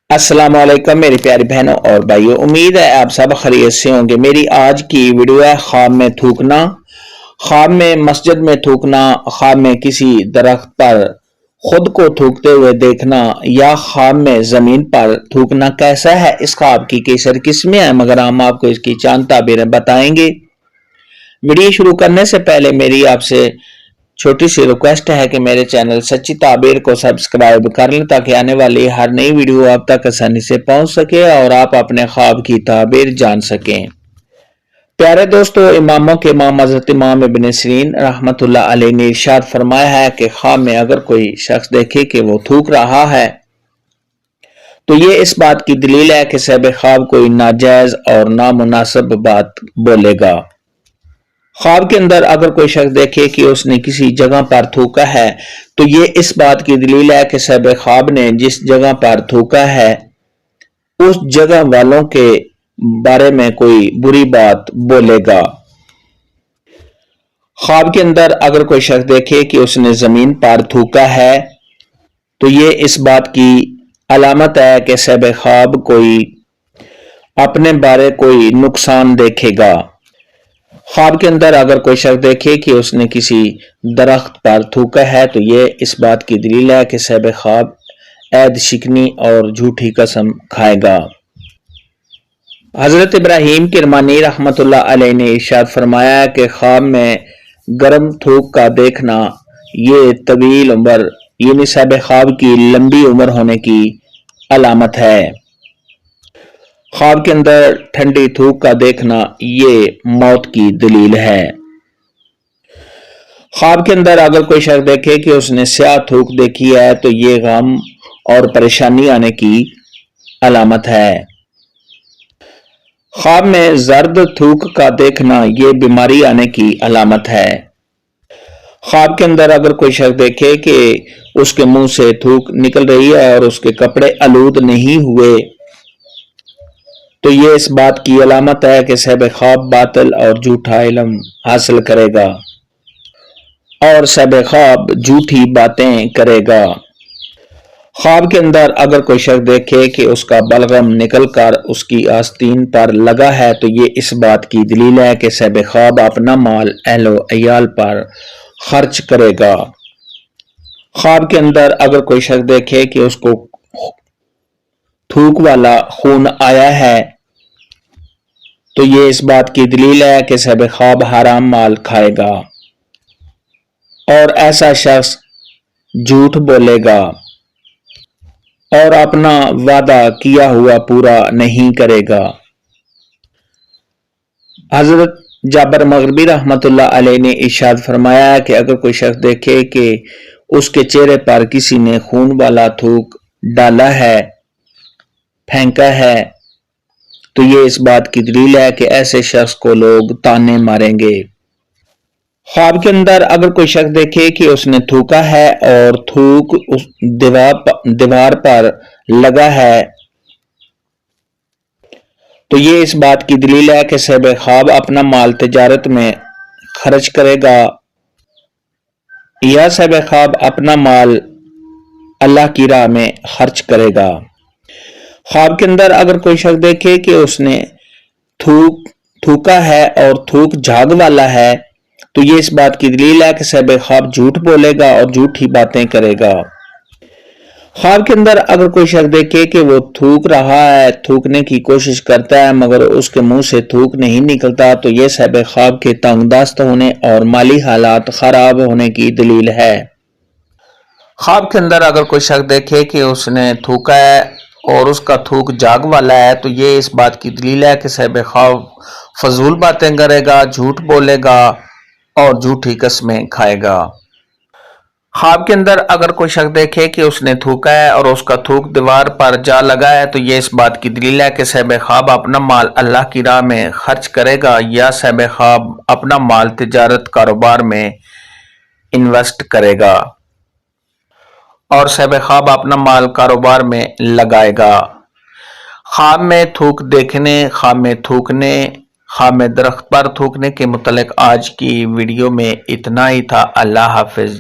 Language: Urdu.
السلام علیکم میری پیاری بہنوں اور بھائیوں، امید ہے آپ سب خیریت سے ہوں گے۔ میری آج کی ویڈیو ہے خواب میں تھوکنا، خواب میں مسجد میں تھوکنا، خواب میں کسی درخت پر خود کو تھوکتے ہوئے دیکھنا یا خواب میں زمین پر تھوکنا کیسا ہے۔ اس خواب کی کیسر قسمیں ہیں، مگر ہم آپ کو اس کی چند تعبیریں بتائیں گے۔ ویڈیو شروع کرنے سے پہلے میری آپ سے چھوٹی سی ریکویسٹ ہے کہ میرے چینل سچی تعبیر کو سبسکرائب کر لیں تاکہ آنے والی ہر نئی ویڈیو آپ تک آسانی سے پہنچ سکے اور آپ اپنے خواب کی تعبیر جان سکیں۔ پیارے دوستو، اماموں کے امام حضرت امام ابن سیرین رحمت اللہ علیہ نے ارشاد فرمایا ہے کہ خواب میں اگر کوئی شخص دیکھے کہ وہ تھوک رہا ہے تو یہ اس بات کی دلیل ہے کہ صاحب خواب کوئی ناجائز اور نامناسب بات بولے گا۔ خواب کے اندر اگر کوئی شخص دیکھے کہ اس نے کسی جگہ پر تھوکا ہے تو یہ اس بات کی دلیل ہے کہ صاحب خواب نے جس جگہ پر تھوکا ہے اس جگہ والوں کے بارے میں کوئی بری بات بولے گا۔ خواب کے اندر اگر کوئی شخص دیکھے کہ اس نے زمین پر تھوکا ہے تو یہ اس بات کی علامت ہے کہ صاحب خواب کوئی اپنے بارے کوئی نقصان دیکھے گا۔ خواب کے اندر اگر کوئی شخص دیکھے کہ اس نے کسی درخت پر تھوکا ہے تو یہ اس بات کی دلیل ہے کہ صاحب خواب عہد شکنی اور جھوٹی قسم کھائے گا۔ حضرت ابراہیم کرمانی رحمت اللہ علیہ نے ارشاد فرمایا کہ خواب میں گرم تھوک کا دیکھنا یہ طویل عمر یعنی صاحب خواب کی لمبی عمر ہونے کی علامت ہے۔ خواب کے اندر ٹھنڈی تھوک کا دیکھنا یہ موت کی دلیل ہے۔ خواب کے اندر اگر کوئی شخص دیکھے کہ اس نے سیاہ تھوک دیکھی ہے تو یہ غم اور پریشانی آنے کی علامت ہے۔ خواب میں زرد تھوک کا دیکھنا یہ بیماری آنے کی علامت ہے۔ خواب کے اندر اگر کوئی شخص دیکھے کہ اس کے منہ سے تھوک نکل رہی ہے اور اس کے کپڑے آلود نہیں ہوئے تو یہ اس بات کی علامت ہے کہ صاحب خواب باطل اور جھوٹا علم حاصل کرے گا اور صاحب خواب جھوٹی باتیں کرے گا۔ خواب کے اندر اگر کوئی شخص دیکھے کہ اس کا بلغم نکل کر اس کی آستین پر لگا ہے تو یہ اس بات کی دلیل ہے کہ صاحب خواب اپنا مال اہل و عیال پر خرچ کرے گا۔ خواب کے اندر اگر کوئی شخص دیکھے کہ اس کو تھوک والا خون آیا ہے تو یہ اس بات کی دلیل ہے کہ صاحب خواب حرام مال کھائے گا اور ایسا شخص جھوٹ بولے گا اور اپنا وعدہ کیا ہوا پورا نہیں کرے گا۔ حضرت جابر مغربی رحمت اللہ علیہ نے ارشاد فرمایا کہ اگر کوئی شخص دیکھے کہ اس کے چہرے پر کسی نے خون والا تھوک ڈالا ہے، پھینکا ہے تو یہ اس بات کی دلیل ہے کہ ایسے شخص کو لوگ تانے ماریں گے۔ خواب کے اندر اگر کوئی شخص دیکھے کہ اس نے تھوکا ہے اور تھوک اس دیوار پر لگا ہے تو یہ اس بات کی دلیل ہے کہ صاحب خواب اپنا مال تجارت میں خرچ کرے گا یا صاحب خواب اپنا مال اللہ کی راہ میں خرچ کرے گا۔ خواب کے اندر اگر کوئی شخص دیکھے کہ اس نے تھوکا ہے اور تھوک جھاگ والا ہے تو یہ اس بات کی دلیل ہے کہ صاحب خواب جھوٹ بولے گا اور جھوٹی باتیں کرے گا۔ خواب کے اندر اگر کوئی شخص دیکھے کہ وہ تھوک رہا ہے، تھوکنے کی کوشش کرتا ہے مگر اس کے منہ سے تھوک نہیں نکلتا تو یہ صاحب خواب کے تنگ دست ہونے اور مالی حالات خراب ہونے کی دلیل ہے۔ خواب کے اندر اگر کوئی شخص دیکھے کہ اس نے تھوکا ہے اور اس کا تھوک جاگ والا ہے تو یہ اس بات کی دلیل ہے کہ صاحب خواب فضول باتیں کرے گا، جھوٹ بولے گا اور جھوٹی قسمیں کھائے گا۔ خواب کے اندر اگر کوئی شخص دیکھے کہ اس نے تھوکا ہے اور اس کا تھوک دیوار پر جا لگا ہے تو یہ اس بات کی دلیل ہے کہ صاحب خواب اپنا مال اللہ کی راہ میں خرچ کرے گا یا صاحب خواب اپنا مال تجارت کاروبار میں انویسٹ کرے گا اور صاحب خواب اپنا مال کاروبار میں لگائے گا۔ خواب میں تھوک دیکھنے، خواب میں تھوکنے، خواب میں درخت پر تھوکنے کے متعلق آج کی ویڈیو میں اتنا ہی تھا۔ اللہ حافظ۔